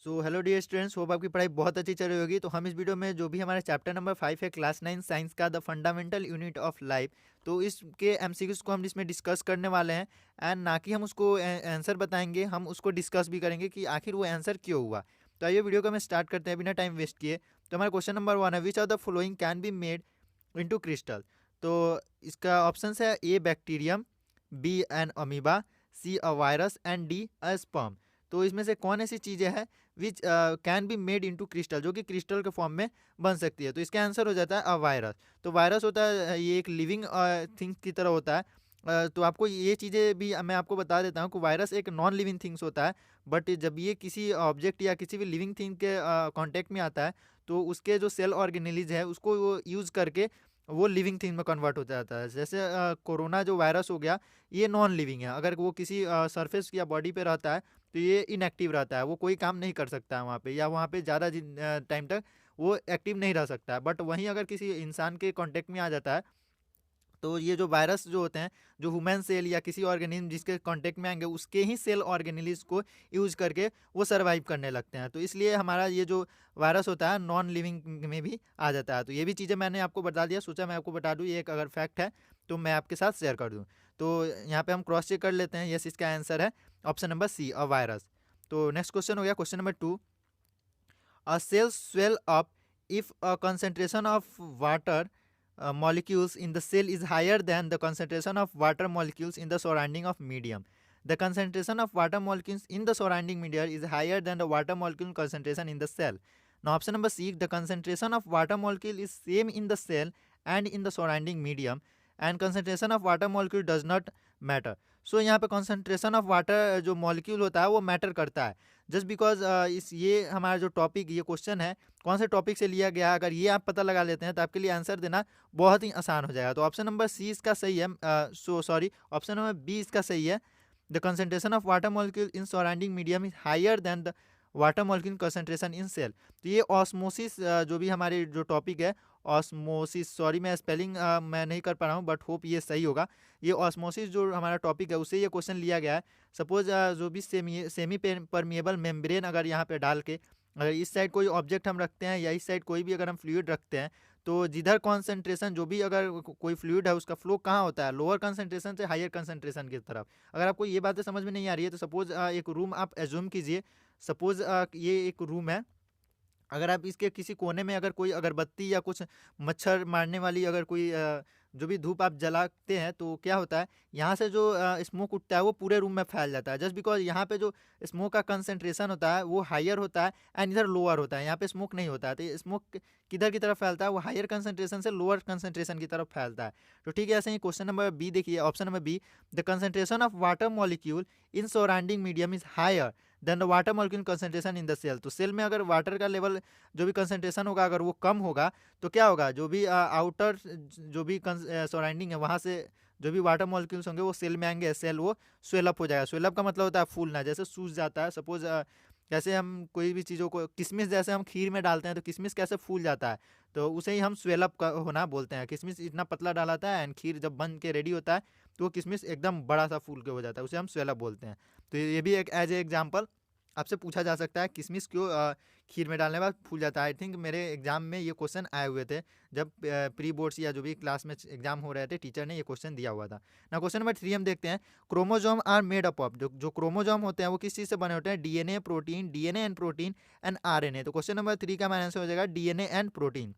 सो hello dear students, hope आपकी पढ़ाई बहुत अच्छी चल रही होगी। तो हम इस वीडियो में जो भी हमारा चैप्टर नंबर 5 है क्लास 9 साइंस का the fundamental unit of life, तो इसके एमसीक्यूज को हम इसमें डिस्कस करने वाले हैं। एंड ना कि हम उसको आंसर बताएंगे, हम उसको डिस्कस भी करेंगे कि आखिर वो आंसर क्यों हुआ। तो आइए वीडियो को हम स्टार्ट करते हैं बिना टाइम वेस्ट किए। तो हमारा क्वेश्चन नंबर 1 है, which of the following can be made into crystal. तो इसका ऑप्शन है A bacterium, B an amoeba, C a virus and D a sperm. तो इसमें से कौन ऐसी चीज़ें हैं which can be made into crystal, जो कि क्रिस्टल के फॉर्म में बन सकती है। तो इसका आंसर हो जाता है अ वायरस। तो वायरस होता है, ये एक लिविंग थिंग्स की तरह होता है। तो आपको ये चीज़ें भी मैं आपको बता देता हूँ कि वायरस एक नॉन लिविंग थिंग्स होता है। बट जब ये किसी ऑब्जेक्ट या किसी भी लिविंग थिंग के कांटेक्ट में आता है, तो उसके जो सेल ऑर्गेनेलिज है उसको वो यूज़ करके वो लिविंग थिंग में कन्वर्ट हो जाता है। जैसे कोरोना जो वायरस हो गया, ये नॉन लिविंग है। अगर वो किसी सरफेस या बॉडी पे रहता है तो ये इनएक्टिव रहता है, वो कोई काम नहीं कर सकता है वहाँ पे, या वहाँ पे ज़्यादा टाइम तक वो एक्टिव नहीं रह सकता है। बट वहीं अगर किसी इंसान के कांटेक्ट में आ जाता है, तो ये जो वायरस जो होते हैं, जो ह्यूमन सेल या किसी ऑर्गेनिज्म जिसके कांटेक्ट में आएंगे उसके ही सेल ऑर्गेनिल्स को यूज करके वो सरवाइव करने लगते हैं। तो इसलिए हमारा ये जो वायरस होता है नॉन लिविंग में भी आ जाता है। तो ये भी चीज़ें मैंने आपको बता दिया, सोचा मैं आपको बता दूँ, ये एक अगर फैक्ट है तो मैं आपके साथ शेयर कर दूँ। तो यहाँ पे हम क्रॉस चेक कर लेते हैं। यस, इसका आंसर है option number C a virus. तो नेक्स्ट क्वेश्चन हो गया question number 2। A cell swell up if a concentration of water molecules in the cell is higher than the concentration of water molecules in the surrounding of medium. The concentration of water molecules in the surrounding medium is higher than the water molecule concentration in the cell. Now option number C, the concentration of water molecule is same in the cell and in the surrounding medium, and concentration of water molecule does not matter. सो यहाँ पे concentration of water जो molecule होता है वो matter करता है। Just because इस ये हमारा जो टॉपिक, ये क्वेश्चन है कौन से टॉपिक से लिया गया है, अगर ये आप पता लगा लेते हैं तो आपके लिए आंसर देना बहुत ही आसान हो जाएगा। तो ऑप्शन नंबर सी इसका सही है, सॉरी, ऑप्शन नंबर बी इसका सही है। The concentration of water molecule in surrounding medium is higher than the water molecule concentration in cell. तो ये ऑस्मोसिस जो भी हमारे जो टॉपिक है, ऑस्मोसिस, सॉरी मैं स्पेलिंग मैं नहीं कर पा रहा हूँ बट होप ये सही होगा। ये ऑस्मोसिस जो हमारा टॉपिक है उससे ये क्वेश्चन लिया गया है। सपोज जो भी सेमी परमिएबल मेम्ब्रेन अगर यहाँ पे डाल के, अगर इस साइड कोई ऑब्जेक्ट हम रखते हैं या इस साइड कोई भी अगर हम फ्लूइड रखते हैं, तो जिधर कॉन्सेंट्रेशन जो भी अगर कोई फ्लूइड है उसका फ्लो कहाँ होता है, लोअर कंसंट्रेशन से हायर कंसंट्रेशन की तरफ। अगर आपको ये बातें समझ में नहीं आ रही है तो सपोज एक रूम आप एज्यूम कीजिए। सपोज ये एक रूम है। अगर आप इसके किसी कोने में अगर कोई अगरबत्ती या कुछ मच्छर मारने वाली अगर कोई जो भी धूप आप जलाते हैं, तो क्या होता है, यहाँ से जो स्मोक उठता है वो पूरे रूम में फैल जाता है। जस्ट बिकॉज यहाँ पे जो स्मोक का कंसंट्रेशन होता है वो हायर होता है एंड इधर लोअर होता है, यहाँ पे स्मोक नहीं होता है। तो स्मोक किधर की तरफ फैलता है, वो हायर कंसंट्रेशन से लोअर कंसंट्रेशन की तरफ फैलता है। तो ठीक है, ऐसे ही क्वेश्चन नंबर बी देखिए, option number B, the concentration of water molecule in surrounding medium is higher than the water molecule concentration in the cell. तो सेल में अगर वाटर का लेवल जो भी कंसंट्रेशन होगा अगर वो कम होगा, तो क्या होगा, जो भी आउटर जो भी सराउंडिंग है वहाँ से जो भी वाटर मॉलिक्यूल्स होंगे वो सेल में आएंगे, सेल वो स्वेलअप हो जाएगा। स्वेलअप का मतलब होता है फूलना, जैसे सूज जाता है। सपोज जैसे हम कोई भी चीज़ों को, किशमिश जैसे हम खीर में डालते हैं तो किशमिश कैसे फूल जाता है, तो उसे ही हम स्वेलअप का होना बोलते हैं। किशमिश इतना पतला डालाता है एंड खीर जब बन के रेडी होता है तो वो किशमिश एकदम बड़ा सा फूल के हो जाता है, उसे हम स्वेलअप बोलते हैं। तो ये भी एक एज ए एग्जाम्पल आपसे पूछा जा सकता है, किशमिश क्यों खीर में डालने के बाद फूल जाता है। आई थिंक मेरे एग्जाम में ये क्वेश्चन आए हुए थे, जब प्री बोर्ड्स या जो भी क्लास में एग्जाम हो रहे थे, टीचर ने ये क्वेश्चन दिया हुआ था ना। क्वेश्चन नंबर 3 हम देखते हैं, chromosome are made up of, जो क्रोमोजोम होते हैं वो किस चीज़ से बने होते हैं, DNA protein, DNA and protein and RNA. तो क्वेश्चन नंबर 3 का हमारा आंसर हो जाएगा डीएनए एंड प्रोटीन।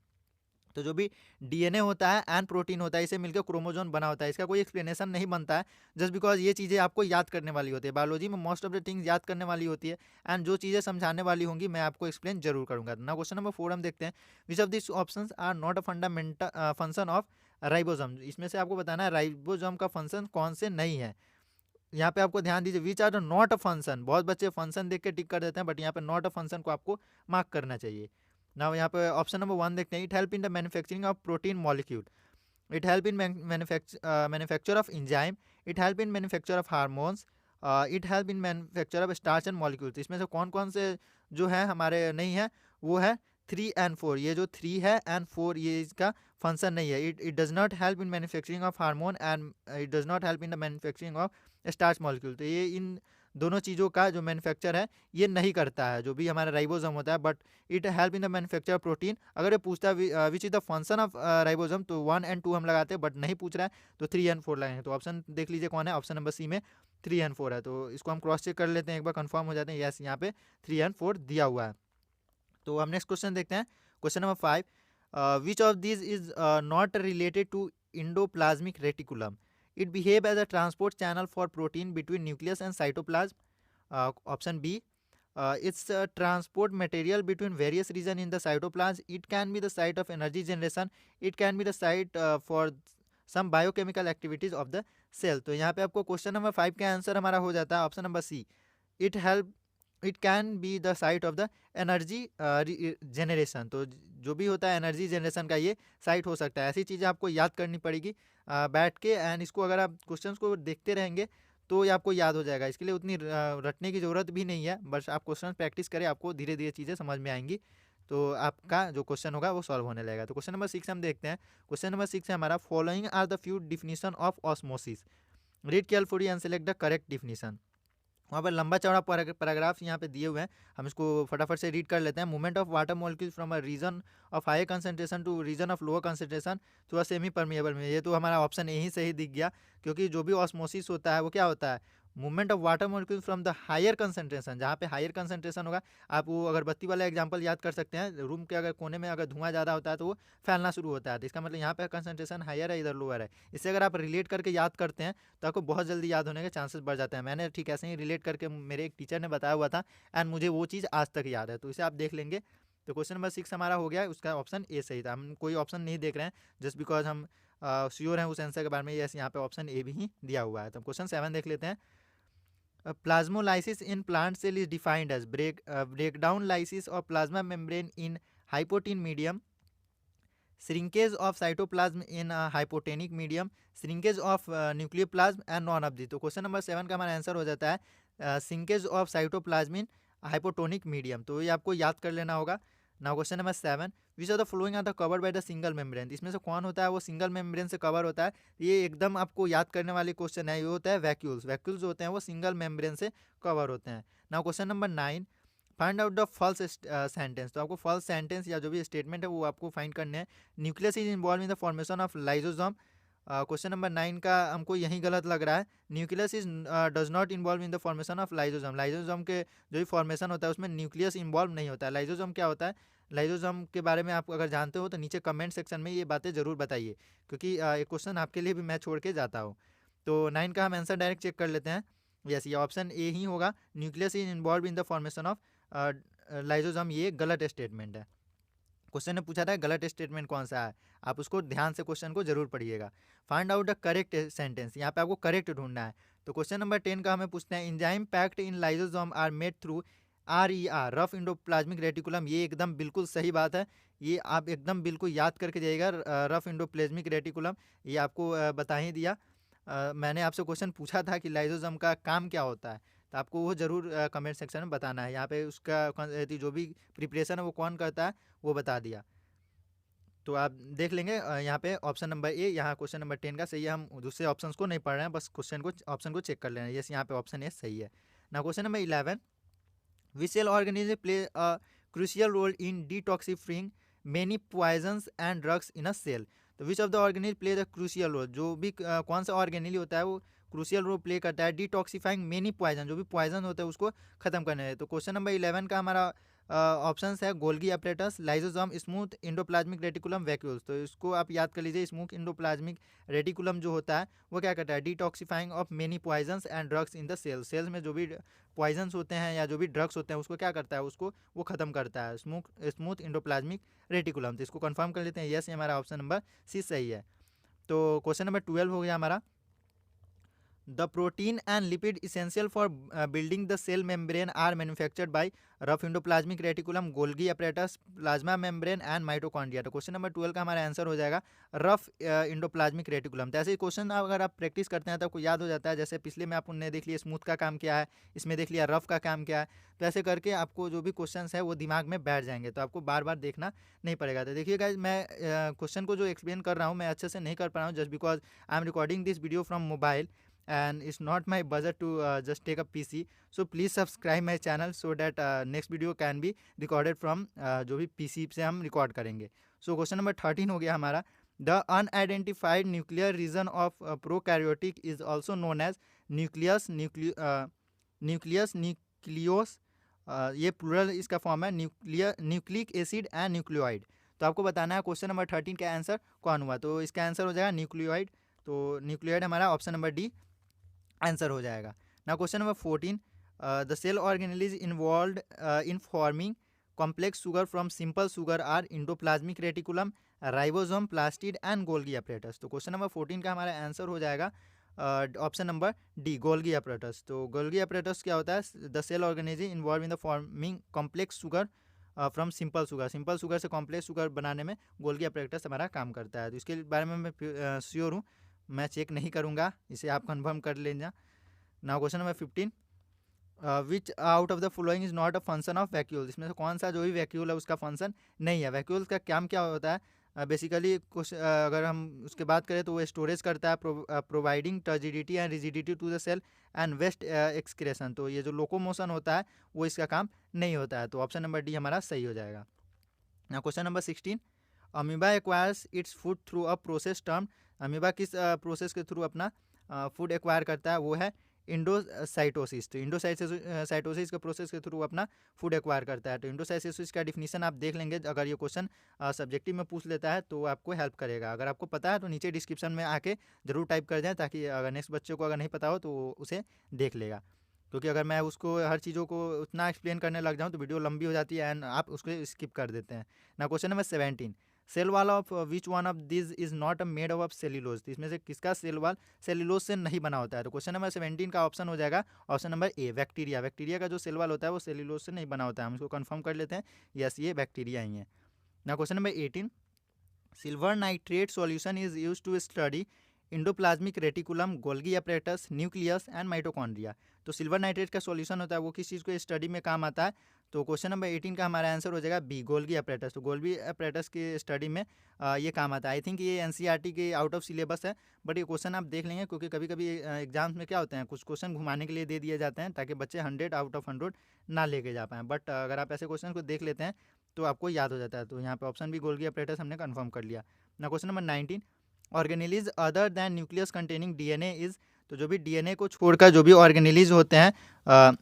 तो जो भी डीएनए होता है एंड प्रोटीन होता है, इसे मिलकर क्रोमोजोम बना होता है। इसका कोई एक्सप्लेनेशन नहीं बनता है, जस्ट बिकॉज ये चीज़ें आपको याद करने वाली होती है। बायोलॉजी में मोस्ट ऑफ द थिंग्स याद करने वाली होती है एंड जो चीज़ें समझाने वाली होंगी मैं आपको एक्सप्लेन जरूर करूंगा। ना क्वेश्चन नंबर 4 हम देखते हैं, which of this options are not a fundamental function of ribosome. इसमें से आपको बताना है राइबोसोम का फंक्शन कौन से नहीं है। यहाँ पे आपको ध्यान दीजिए, which are the not a function. बहुत बच्चे फंक्शन देख के टिक कर देते हैं, बट यहाँ पे नॉट अ फंक्शन को आपको मार्क करना चाहिए ना। यहाँ पे ऑप्शन नंबर 1 देखते हैं, it help in the manufacturing of protein molecule, it help in manufacture of enzyme, it help in manufacture of hormones, it help in manufacture of starch and molecules. इसमें से कौन कौन से जो है हमारे नहीं है, वो है 3 एंड 4। ये जो 3 है एंड 4 ये इसका फंक्शन नहीं है। It does not help in manufacturing of hormone and it does not help in the manufacturing of starch molecule. तो ये इन दोनों चीज़ों का जो मैन्युफैक्चर है ये नहीं करता है, जो भी हमारा राइबोसोम होता है, but it help in the manufacture protein. अगर ये पूछता है which is the function of ribosome, तो 1 एंड 2 हम लगाते हैं, बट नहीं पूछ रहा है तो 3 एंड 4 लगाएंगे। तो ऑप्शन देख लीजिए कौन है, ऑप्शन नंबर सी में 3 एंड 4 है। तो इसको हम क्रॉस चेक कर लेते हैं, एक बार कंफर्म हो जाते हैं, यस यहाँ पे 3 एंड 4 दिया हुआ है। तो हम नेक्स्ट क्वेश्चन देखते हैं, question number 5, which of this is not related to endoplasmic reticulum, it behave as a transport channel for protein between nucleus and cytoplasm. Option B, it's a transport material between various region in the cytoplasm. It can be the site of energy generation. It can be the site for some biochemical activities of the cell. तो यहाँ पे आपको question number 5 का answer हमारा हो जाता है option number C, it can be the site of the energy generation. तो जो भी होता है एनर्जी जनरेशन का ये साइट हो सकता है। ऐसी चीज़ें आपको याद करनी पड़ेगी बैठ के, एंड इसको अगर आप क्वेश्चंस को देखते रहेंगे तो ये आपको याद हो जाएगा। इसके लिए उतनी रटने की ज़रूरत भी नहीं है, बस आप क्वेश्चन प्रैक्टिस करें, आपको धीरे धीरे चीज़ें समझ में आएंगी, तो आपका जो क्वेश्चन होगा वो सॉल्व होने लगेगा। तो क्वेश्चन नंबर 6 हम देखते हैं, क्वेश्चन नंबर 6 है हमारा, following are the few definition of osmosis, read carefully and select the correct definition. वहाँ पर लंबा चौड़ा पैराग्राफ यहाँ पे दिए हुए हैं, हम इसको फटाफट से रीड कर लेते हैं। Movement of water molecules from a region of high concentration to region of lower concentration to a semipermeable में, ये तो हमारा ऑप्शन यही सही दिख गया, क्योंकि जो भी ऑस्मोसिस होता है वो क्या होता है, movement of water molecule from the higher concentration, जहाँ पे हायर कंसंट्रेशन होगा, आप वो अगरबत्ती वाला एग्जांपल याद कर सकते हैं, रूम के अगर कोने में अगर धुआं ज़्यादा होता है तो वो फैलना शुरू होता है, तो इसका मतलब यहाँ पे कंसंट्रेशन हायर है, इधर लोअर है। इससे अगर आप रिलेट करके याद करते हैं तो आपको बहुत जल्दी याद होने के चांसेस बढ़ जाते हैं। मैंने ठीक ऐसे ही रिलेट करके, मेरे एक टीचर ने बताया हुआ था, एंड मुझे वो चीज़ आज तक याद है, तो इसे आप देख लेंगे। तो क्वेश्चन नंबर 6 हमारा हो गया, उसका ऑप्शन ए सही था। हम कोई ऑप्शन नहीं देख रहे हैं जस्ट बिकॉज हम श्योर हैं उस आंसर के बारे में, यस यहाँ पे ऑप्शन ए भी ही दिया हुआ है। तो क्वेश्चन 7 देख लेते हैं, plasmolysis in plant cell is defined as breakdown lysis of plasma membrane in hypotonin medium, shrinkage of cytoplasm in a hypotonic medium, shrinkage of nucleoplasm and none of these। तो question number 7 का हमारा answer हो जाता है shrinkage of cytoplasm in hypotonic medium। तो ये आपको याद कर लेना होगा। Now question number 7, which of the following are the covered by the single membrane, इसमें से कौन होता है वो सिंगल मेम्ब्रेन से कवर होता है। ये एकदम आपको याद करने वाले क्वेश्चन है, ये होता है वैक्यूल्स। वैक्यूल्स होते हैं वो सिंगल मेम्ब्रेन से कवर होते हैं। Now question number 9, find out the false sentence. तो आपको फॉल्स सेंटेंस या जो भी स्टेटमेंट है वो आपको फाइंड करने हैं। Nucleus is involve in the formation of lysosome, question number 9 का हमको यही गलत लग रहा है। Nucleus is does not involve in the formation of lysosome, lysosome के जो भी फॉर्मेशन होता है उसमें न्यूक्लियस इन्वॉल्व नहीं होता है। लाइजोसोम क्या होता है, लाइजोसोम के बारे में आप अगर जानते हो तो नीचे कमेंट सेक्शन में ये बातें ज़रूर बताइए, क्योंकि एक क्वेश्चन आपके लिए भी मैं छोड़ के जाता हूँ। तो 9 का हम आंसर डायरेक्ट चेक कर लेते हैं, यस ये ऑप्शन ए ही होगा, nucleus is involve in the formation of lysosome, ये गलत स्टेटमेंट है। क्वेश्चन ने पूछा था गलत स्टेटमेंट कौन सा है, आप उसको ध्यान से क्वेश्चन को जरूर पढ़िएगा। Find out the correct sentence, यहाँ पे आपको करेक्ट ढूंढना है। तो क्वेश्चन नंबर 10 का हमें पूछते हैं, enzyme packed in lysosome are made through RER, rough endoplasmic reticulum. ये एकदम बिल्कुल सही बात है, ये आप एकदम बिल्कुल याद करके जाइएगा। रफ इंडोप्लाज्मिक रेटिकुलम ये आपको बता ही दिया। मैंने आपसे क्वेश्चन पूछा था कि लाइसोसोम का काम क्या होता है, तो आपको वो ज़रूर कमेंट सेक्शन में बताना है। यहाँ पे उसका जो भी प्रिपरेशन है वो कौन करता है वो बता दिया, तो आप देख लेंगे। यहाँ पे ऑप्शन नंबर ए, यहाँ क्वेश्चन नंबर 10 का सही है। हम दूसरे ऑप्शंस को नहीं पढ़ रहे हैं, बस ऑप्शन को चेक कर लेना है। यस यहाँ पे ऑप्शन ए सही है। ना question number 11, which cell organism play a crucial role in detoxifying many poisons and drugs in a cell। तो which of the organelle play the crucial role, जो भी कौन सा ऑर्गेनिल होता है वो क्रूशियल रोल प्ले करता है डिटॉक्सिफाइंग मेनी पॉइजन, जो भी पॉइजन होता है उसको खत्म करने में। तो क्वेश्चन नंबर 11 का हमारा ऑप्शंस है Golgi apparatus, lysosome, smooth endoplasmic reticulum, vacuoles. तो इसको आप याद कर लीजिए, स्मूथ इंडोप्लाज्मिक रेटिकुलम जो होता है वो क्या करता है, detoxifying of many poisons and drugs in the cells, cells में जो भी पॉइजन्स होते हैं या जो भी ड्रग्स होते हैं उसको क्या करता है, उसको वो खत्म करता है, स्मूथ इंडोप्लाज्मिक रेटिकुलम। तो इसको कंफर्म कर लेते हैं, यस हमारा ऑप्शन नंबर सी सही है। तो क्वेश्चन नंबर 12 हो गया हमारा, the protein and lipid essential for building the cell membrane are manufactured by rough endoplasmic reticulum, Golgi apparatus, plasma membrane and mitochondria. तो क्वेश्चन नंबर 12 का हमारा आंसर हो जाएगा रफ इंडोप्लाज्मिक रेटिकुलम। तो ऐसे क्वेश्चन अगर आप प्रैक्टिस करते हैं तो आपको याद हो जाता है। जैसे पिछले में आपने देख लिया स्मूथ का काम क्या है, इसमें देख लिया रफ का काम क्या है, तो ऐसे करके आपको जो भी क्वेश्चन है वो दिमाग में बैठ जाएंगे, तो आपको बार बार देखना नहीं पड़ेगा। तो देखिए गाइस, मैं क्वेश्चन को जो एक्सप्लेन कर रहा हूँ मैं अच्छे से नहीं कर पा रहा हूँ, just because I am recording this video from mobile and it's not my budget to just take a PC. So please subscribe my channel so that next video can be recorded from जो भी PC से हम record करेंगे. So question number 13 हो गया हमारा. The unidentified nuclear region of prokaryotic is also known as nucleus, nucleus, ये plural इसका फॉर्म है, न्यूक्लिक एसिड एंड न्यूक्लियोइड. तो आपको बताना है क्वेश्चन नंबर 13 का आंसर कौन हुआ. तो इसका आंसर हो जाएगा न्यूक्लियोइड. तो न्यूक्लियोइड हमारा ऑप्शन नंबर डी आंसर हो जाएगा. ना question number 14, the cell organelle involve in forming complex sugar from simple sugar are endoplasmic reticulum, ribosome, plastid and Golgi apparatus. तो क्वेश्चन नंबर 14 का हमारा आंसर हो जाएगा option number D, Golgi apparatus. तो Golgi apparatus क्या होता है? The cell organelle involve in the forming complex sugar from simple sugar से कॉम्प्लेक्स शुगर बनाने में गोल्गी अपरेटस हमारा काम करता है. तो इसके बारे में मैं श्योर हूँ, मैं चेक नहीं करूँगा, इसे आप कंफर्म कर लेना. Now question number 15, which out of the following is not a function of vacuole. इसमें से कौन सा जो भी वैक्यूल है उसका फंक्शन नहीं है. वैक्यूल का काम क्या होता है? बेसिकली अगर हम उसके बात करें तो वो स्टोरेज करता है, providing turgidity and rigidity to the cell and waste excretion. तो ये जो लोकोमोशन होता है वो इसका काम नहीं होता है. तो ऑप्शन नंबर डी हमारा सही हो जाएगा. ना question number 16, amoeba acquires its food through a process term. Amoeba किस प्रोसेस के थ्रू अपना फूड एक्वायर करता है? वो है इंडोसाइटोसिस. तो इंडोसाइटोसिस के प्रोसेस के थ्रू अपना फूड एक्वायर करता है. तो इंडोसाइटोसिस का डिफिनीशन आप देख लेंगे, अगर ये क्वेश्चन सब्जेक्टिव में पूछ लेता है तो आपको हेल्प करेगा. अगर आपको पता है तो नीचे डिस्क्रिप्शन में आके जरूर टाइप कर दें, ताकि अगर नेक्स्ट बच्चे को अगर नहीं पता हो तो उसे देख लेगा. क्योंकि अगर मैं उसको हर चीज़ों को उतना एक्सप्लेन करने लग जाऊँ तो वीडियो लंबी हो जाती है एंड आप उसको स्किप कर देते हैं. ना question number 17, cell wall of which one of this is not made of cellulose. इसमें से किसका सेल वाल सेल्यूलोज से नहीं बना होता है? तो क्वेश्चन नंबर 17 का ऑप्शन हो जाएगा option number A, bacteria. Bacteria का जो सेल वाल होता है वो सेल्यूलोज से नहीं बना होता है. हम इसको कंफर्म कर लेते हैं, यस ये बैक्टीरिया ही है. ना question number 18, silver nitrate solution is used to study endoplasmic reticulum, Golgi apparatus, nucleus and mitochondria. तो सिल्वर नाइट्रेट का सॉल्यूशन होता है वो किस चीज़ को स्टडी में काम आता है? तो क्वेश्चन नंबर 18 का हमारा आंसर हो जाएगा बी, गोल्गी अपरेटस. तो गोल्गी अपरेटस की स्टडी में ये काम आता है. आई थिंक ये एनसीईआरटी के आउट ऑफ सिलेबस है, बट ये क्वेश्चन आप देख लेंगे, क्योंकि कभी कभी एग्जाम्स में क्या होते हैं, कुछ क्वेश्चन घुमाने के लिए दे दिए जाते हैं ताकि बच्चे 100 आउट ऑफ 100 ना लेके जा पाएँ. बट अगर आप ऐसे क्वेश्चन को देख लेते हैं तो आपको याद हो जाता है. तो यहाँ पे ऑप्शन भी गोल्गी अपरेटस हमने कन्फर्म कर लिया. ना question number 19, organelles other than nucleus containing DNA is. तो जो भी डीएनए को छोड़कर जो भी ऑर्गेनेलिज होते हैं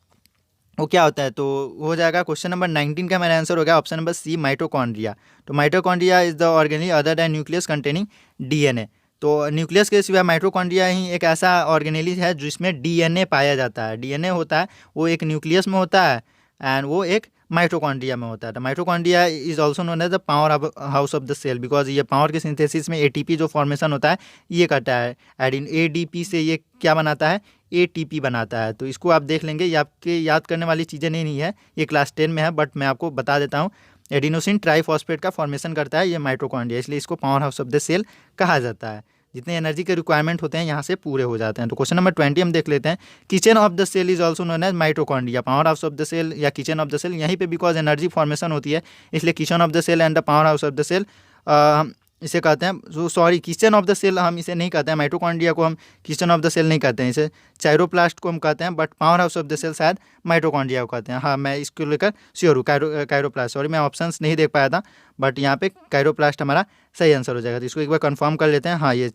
वो क्या होता है? तो हो जाएगा क्वेश्चन नंबर 19 का मेरा आंसर हो गया ऑप्शन नंबर सी, माइटोकॉन्ड्रिया. तो mitochondria is the organelle other than nucleus containing DNA. तो न्यूक्लियस के सिवा माइटोकॉन्ड्रिया ही एक ऐसा ऑर्गेनेलिज है जिसमें डीएनए पाया जाता है. डीएनए होता है वो एक न्यूक्लियस में होता है एंड वो एक माइटोकॉन्ड्रिया में होता है. तो mitochondria is also known as the power house of the cell, because ये पावर के सिंथेसिस में एटीपी जो फॉर्मेशन होता है ये करता है. एडिन एडीपी से ये क्या बनाता है? एटीपी बनाता है. तो इसको आप देख लेंगे, ये आपके याद करने वाली चीज़ें नहीं है, ये क्लास 10 में है, बट मैं आपको बता देता हूँ. एडिनोसिन ट्राइफॉस्फेट का फॉर्मेशन करता है ये माइटोकॉन्ड्रिया, इसलिए इसको power house of the cell कहा जाता है. जितने एनर्जी के रिक्वायरमेंट होते हैं यहाँ से पूरे हो जाते हैं. तो क्वेश्चन नंबर 20 हम देख लेते हैं. Kitchen of the cell is also known as mitochondria. Power house of the cell या किचन ऑफ द सेल, यहीं पे बिकॉज एनर्जी फॉर्मेशन होती है इसलिए kitchen of the cell and the power house of the cell हम इसे कहते हैं. जो sorry kitchen of the cell हम इसे नहीं कहते हैं, माइटोकॉन्ड्रिया को हम किचन ऑफ द सेल नहीं कहते हैं, इसे चायरोप्लास्ट को हम कहते हैं, but power house of the cell शायद माइटोकॉन्ड्रिया को कहते हैं. हाँ मैं इसको लेकर श्योर हूँ. कायरोप्लास्ट, सॉरी मैं ऑप्शंस नहीं देख पाया था, बट यहाँ पे कायरोप्लास्ट हमारा सही आंसर हो जाएगा. तो इसको एक बार कंफर्म कर लेते हैं. हाँ ये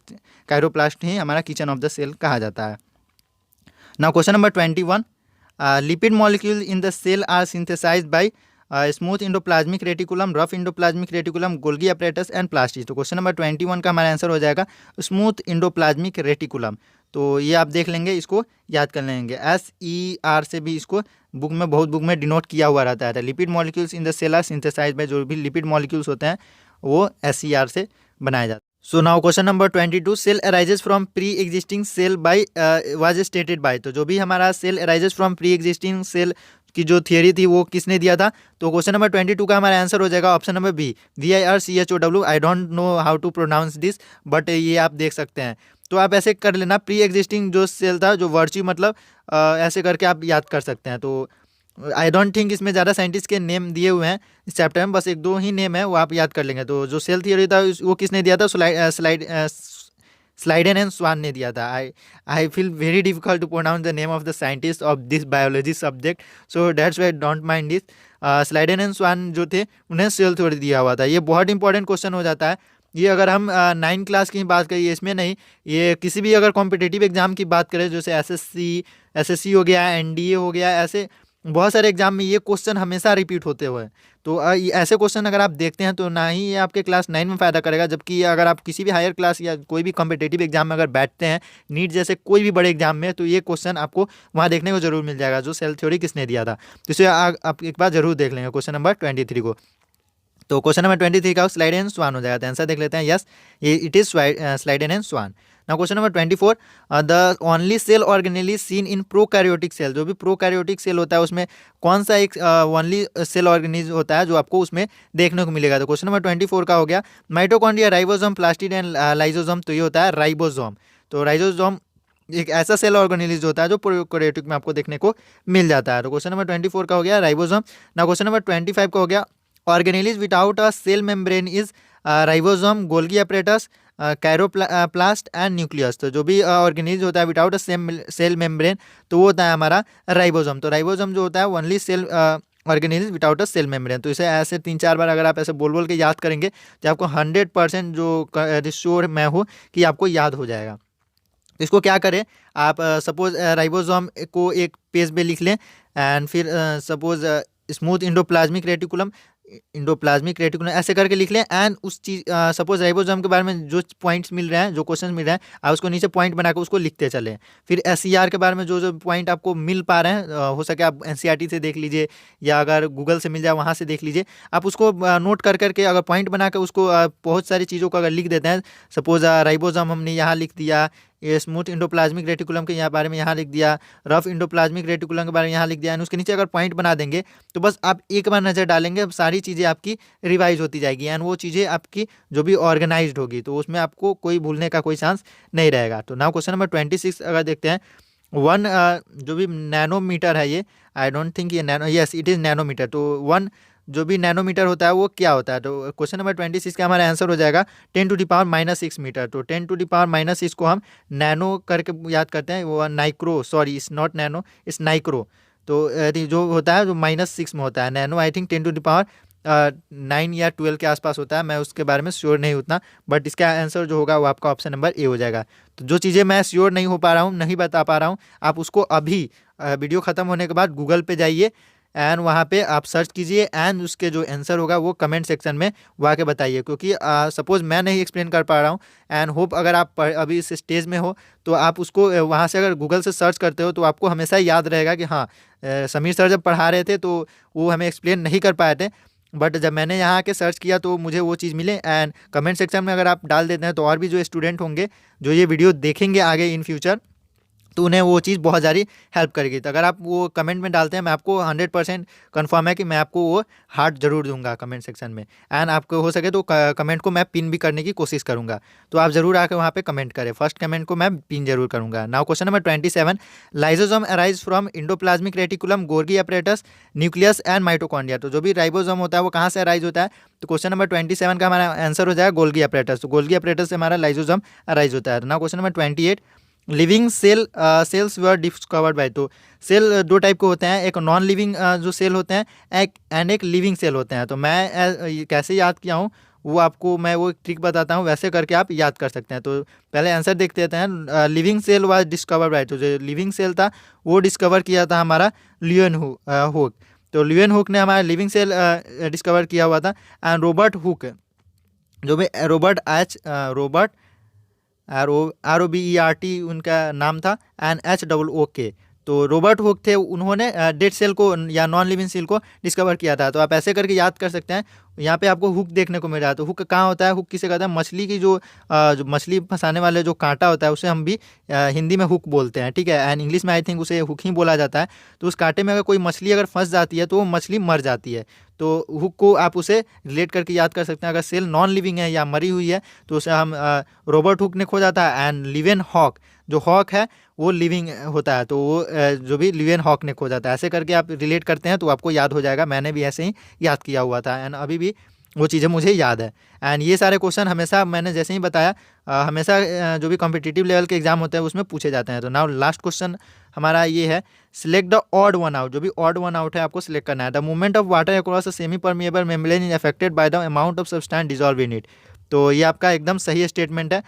कायरोप्लास्ट ही हमारा किचन ऑफ द सेल कहा जाता है. Now question number 21, lipid molecule in the cell are synthesized by smooth endoplasmic reticulum, rough endoplasmic reticulum, Golgi apparatus and plastid. तो क्वेश्चन नंबर 21 का हमारा आंसर हो जाएगा स्मूथ इंडोप्लाज्मिक रेटिकुलम. तो ये आप देख लेंगे, इसको याद कर लेंगे. SER से भी इसको बुक में डिनोट किया हुआ रहता है. Lipid molecules in the cell are synthesized by, जो भी लिपिड मॉलिक्यूल्स होते हैं वो SER से बनाए जाते हैं. So now question number 22, cell arises from pre existing cell by was stated by. तो जो भी हमारा cell arises from pre existing cell की जो थियरी थी वो किसने दिया था? तो क्वेश्चन नंबर 22 का हमारा आंसर हो जाएगा option number B, VIRCHOW. I don't know how to pronounce this, but ये आप देख सकते हैं. तो आप ऐसे कर लेना, प्री एग्जिस्टिंग जो सेल था, जो वर्च्यू मतलब ऐसे करके आप याद कर सकते हैं. तो आई डोंट थिंक इसमें ज़्यादा साइंटिस्ट के नेम दिए हुए हैं इस चैप्टर में, बस 1-2 ही नेम है वो आप याद कर लेंगे. तो जो सेल थियरी था वो किसने दिया था? स्लाइडेन एंड स्वान ने दिया था। I feel very difficult to pronounce the name of the scientist of this biology subject, so that's why don't mind this. Schleiden and Schwann जो थे उन्हें सेल थ्योरी दिया हुआ था। ये बहुत इंपॉर्टेंट क्वेश्चन हो जाता है। ये अगर हम 9 क्लास की बात करिए, इसमें नहीं, ये किसी भी अगर कॉम्पिटिटिव एग्जाम की बात करें, जैसे एसएससी हो गया, एनडीए हो गया, ऐसे बहुत सारे एग्जाम में ये क्वेश्चन हमेशा रिपीट होते हुए। तो ऐसे क्वेश्चन अगर आप देखते हैं तो ना ही ये आपके क्लास 9 में फ़ायदा करेगा, जबकि अगर आप किसी भी हायर क्लास या कोई भी कॉम्पिटिटिव एग्जाम में अगर बैठते हैं, नीट जैसे कोई भी बड़े एग्जाम में, तो ये क्वेश्चन आपको वहाँ देखने को जरूर मिल जाएगा, जो सेल थ्योरी किसने दिया था। तो इसे आप एक बार जरूर देख लेंगे क्वेश्चन नंबर 23 को। तो क्वेश्चन नंबर 23 का स्लाइडेन स्वान हो जाएगा। तो आंसर देख लेते हैं, यस ये it is Schleiden and Schwann. Now question number 24, the only cell organelle seen in prokaryotic cell. जो भी प्रोकैरियोटिक सेल होता है उसमें कौन सा एक ओनली सेल ऑर्गेनिज्म होता है जो आपको उसमें देखने को मिलेगा। तो क्वेश्चन नंबर 24 का हो गया mitochondria, ribosome, plastid and lysosome. तो ये होता है राइबोसोम। तो राइबोसोम एक ऐसा सेल ऑर्गेनिज्म होता है जो प्रोकैरियोटिक में आपको देखने को मिल जाता है। तो क्वेश्चन नंबर 24 का हो गया राइबोसोम। ना क्वेश्चन नंबर 25 का हो गया organelles without a cell membrane is ribosome, Golgi apparatus, chloroplast and nucleus. तो जो भी ऑर्गेनिज्म होता है विदाउट अ सेल मेम्ब्रेन, तो वो होता है हमारा राइबोसोम। तो राइबोसोम जो होता है only cell organism without a cell membrane. तो इसे ऐसे 3-4 बार अगर आप ऐसे बोल बोल के याद करेंगे तो आपको 100% जो श्योर मैं हूँ कि आपको याद हो जाएगा। तो इसको क्या करें, आप सपोज राइबोसोम को एक पेज पे लिख लें, एंड फिर सपोज स्मूथ इंडोप्लाज्मिक रेटिकुलम ऐसे करके लिख लें। एंड उस चीज सपोज राइबोसोम के बारे में जो पॉइंट्स मिल रहे हैं, जो क्वेश्चन मिल रहे हैं, आप उसको नीचे पॉइंट बनाकर उसको लिखते चलें। फिर एससीआर के बारे में जो जो पॉइंट आपको मिल पा रहे हैं, हो सके आप एनसीईआरटी से देख लीजिए या अगर गूगल से मिल जाए वहाँ से देख लीजिए। आप उसको नोट कर करके अगर पॉइंट बना कर उसको बहुत सारी चीज़ों को अगर लिख देते हैं, सपोज राइबोसोम हमने यहाँ लिख दिया, ये स्मूथ इंडोप्लाज्मिक रेटिकुलम के बारे में यहाँ लिख दिया, रफ इंडोप्लाज्मिक रेटिकुलम के बारे में यहाँ लिख दिया, उसके नीचे अगर पॉइंट बना देंगे तो बस आप एक बार नज़र डालेंगे, सारी चीज़ें आपकी रिवाइज होती जाएगी एंड वो चीज़ें आपकी जो भी ऑर्गेनाइज्ड होगी, तो उसमें आपको कोई भूलने का कोई चांस नहीं रहेगा। तो नाउ क्वेश्चन नंबर 26 अगर देखते हैं, वन जो भी नैनोमीटर है, ये आई डोंट थिंक ये nano, yes it is nanometre. तो वन जो भी नैनोमीटर होता है वो क्या होता है। तो क्वेश्चन नंबर 26 का हमारा आंसर हो जाएगा 10⁻⁻6 मीटर। तो 10⁻⁻6 को हम नैनो करके याद करते हैं, वो micro, sorry it's not nano, it's micro. तो जो होता है जो -6 में होता है, नैनो आई थिंक 10⁻9 या 12 के आसपास होता है, मैं उसके बारे में श्योर नहीं उतना, बट इसका आंसर जो होगा वो आपका ऑप्शन नंबर ए हो जाएगा। तो जो चीज़ें मैं श्योर नहीं हो पा रहा हूँ, नहीं बता पा रहा हूँ, आप उसको अभी वीडियो ख़त्म होने के बाद गूगल पे जाइए एंड वहाँ पे आप सर्च कीजिए एंड उसके जो आंसर होगा वो कमेंट सेक्शन में वो आके बताइए। क्योंकि सपोज़ मैं नहीं एक्सप्लेन कर पा रहा हूँ एंड होप अगर आप अभी इस स्टेज में हो तो आप उसको वहाँ से अगर गूगल से सर्च करते हो तो आपको हमेशा याद रहेगा कि हाँ समीर सर जब पढ़ा रहे थे तो वो हमें एक्सप्लेन नहीं कर पाए थे, बट जब मैंने यहाँ आके सर्च किया तो मुझे वो चीज़ मिले। एंड कमेंट सेक्शन में अगर आप डाल देते हैं तो और भी जो स्टूडेंट होंगे जो ये वीडियो देखेंगे आगे इन फ्यूचर, तो उन्हें वो चीज़ बहुत सारी हेल्प करेगी। तो अगर आप वो कमेंट में डालते हैं, मैं आपको 100% कन्फर्म है कि मैं आपको वो हार्ट जरूर दूंगा कमेंट सेक्शन में, एंड आपको हो सके तो कमेंट को मैं पिन भी करने की कोशिश करूंगा। तो आप ज़रूर आकर वहाँ पे कमेंट करें, फर्स्ट कमेंट को मैं पिन जरूर करूंगा। Now question number 27, lysosome arise from endoplasmic reticulum, Golgi apparatus, nucleus and mitochondria. तो जो भी राइबोसोम होता है वो कहाँ से अराइज होता है। तो क्वेश्चन नंबर 27 का हमारा आंसर हो जाएगा गोल्गी अपरेटस। तो गोल्गी अपरेटस से हमारा लाइसोसोम अराइज होता है। Now question number 28, living cells were discovered by. तो सेल दो टाइप के होते हैं, एक नॉन लिविंग जो सेल होते हैं एक लिविंग सेल होते हैं। तो मैं कैसे याद किया हूँ वो आपको मैं वो ट्रिक बताता हूँ, वैसे करके आप याद कर सकते हैं। तो पहले आंसर देख लेते हैं। Living cell was discovered by, तो जो लिविंग सेल था वो डिस्कवर किया था हमारा ल्यूएनहुक। तो ल्यूएनहुक ने हमारा लिविंग सेल डिस्कवर किया हुआ था। एंड रॉबर्ट हुक, जो भी रॉबर्ट ROBERT उनका नाम था, एंड HOOK। तो रॉबर्ट हुक थे, उन्होंने डेड सेल को या नॉन लिविंग सेल को डिस्कवर किया था। तो आप ऐसे करके याद कर सकते हैं। यहाँ पे आपको हुक देखने को मिल रहा है। तो हुक कहाँ होता है, हुक किसे कहते हैं, मछली की जो मछली फंसाने वाले जो कांटा होता है उसे हम भी हिंदी में हुक बोलते हैं, ठीक है। एंड इंग्लिश में आई थिंक उसे हुक ही बोला जाता है। तो उस कांटे में अगर कोई मछली अगर फंस जाती है तो वो मछली मर जाती है। तो हुक को आप उसे रिलेट करके याद कर सकते हैं। अगर सेल नॉन लिविंग है या मरी हुई है तो उसे हम रॉबर्ट हुक ने खोजा था। एंड लिवेन हॉक, जो हॉक है वो लिविंग होता है, तो वो जो भी लिवेन हॉक ने खोजा था। ऐसे करके आप रिलेट करते हैं तो आपको याद हो जाएगा। मैंने भी ऐसे ही याद किया हुआ था। एंड अभी भी वो चीज़ें मुझे याद है। एंड ये सारे क्वेश्चन हमेशा मैंने जैसे ही बताया हमेशा जो भी कॉम्पिटिटिव लेवल के एग्जाम होते हैं उसमें पूछे जाते हैं। तो नाउ लास्ट क्वेश्चन हमारा ये है, select the odd one out. जो भी ऑड वन आउट है आपको सिलेक्ट करना है। The movement of water across a semi permeable membrane is affected by the amount of substance dissolve in it. तो ये आपका एकदम सही स्टेटमेंट है।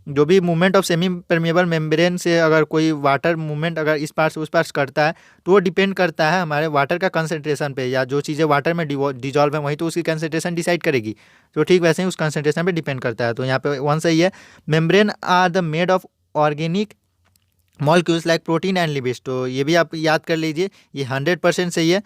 जो भी movement of semi permeable membrane से अगर कोई वाटर मूवमेंट अगर इस पार से उस पार करता है तो वो डिपेंड करता है हमारे वाटर का कंसंट्रेशन पे, या जो चीज़ें वाटर में डिजॉल्व है वही तो उसकी कंसंट्रेशन डिसाइड करेगी। तो ठीक वैसे ही उस कंसंट्रेशन पे डिपेंड करता है। तो यहाँ पे वन सही है। Membrane are the made of organic molecules like protein and lipids. तो ये भी आप याद कर लीजिए, ये 100% सही है।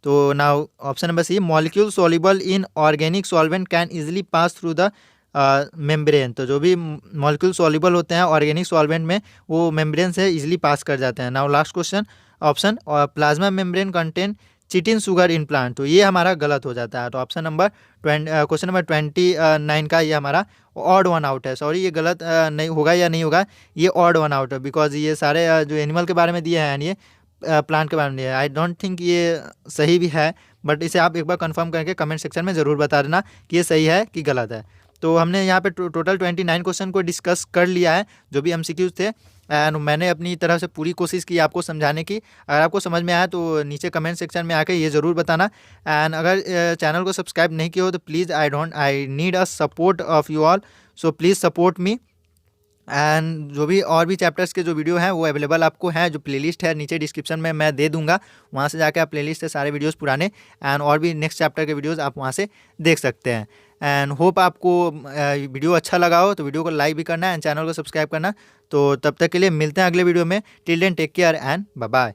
तो now option number C, molecule soluble in organic solvent can easily pass through the membrane. तो जो भी मॉलिक्यूल सॉल्युबल होते हैं ऑर्गेनिक सॉल्वेंट में वो मेम्ब्रेन से इजीली पास कर जाते हैं। नाउ लास्ट क्वेश्चन ऑप्शन, और plasma membrane contain chitin sugar in plant. तो ये हमारा गलत हो जाता है। तो ऑप्शन नंबर क्वेश्चन नंबर 29 का ये हमारा ऑड वन आउट है। सॉरी, ये गलत नहीं होगा या नहीं होगा, ये ऑड वन आउट है बिकॉज ये सारे जो एनिमल के बारे में दिए हैं ये प्लांट के बारे में दिया है। आई डोंट थिंक ये सही भी है, बट इसे आप एक बार कंफर्म करके कमेंट सेक्शन में ज़रूर बता देना कि ये सही है कि गलत है। तो हमने यहाँ पे टोटल 29 क्वेश्चन को डिस्कस कर लिया है जो भी MCQs थे। एंड मैंने अपनी तरफ से पूरी कोशिश की आपको समझाने की। अगर आपको समझ में आया तो नीचे कमेंट सेक्शन में आके ये ज़रूर बताना। एंड अगर चैनल को सब्सक्राइब नहीं किया हो तो please I need a support of you all, so please support me. And जो भी और भी चैप्टर्स के जो वीडियो हैं वो अवेलेबल आपको हैं, जो प्लेलिस्ट है नीचे डिस्क्रिप्शन में मैं दे दूंगा, वहाँ से जाके आप प्लेलिस्ट से सारे वीडियोस पुराने एंड और भी नेक्स्ट चैप्टर के वीडियोस आप वहाँ से देख सकते हैं। एंड होप आपको वीडियो अच्छा लगा हो तो वीडियो को लाइक भी करना है एंड चैनल को सब्सक्राइब करना। तो तब तक के लिए मिलते हैं अगले वीडियो में। Till then take care and bye bye.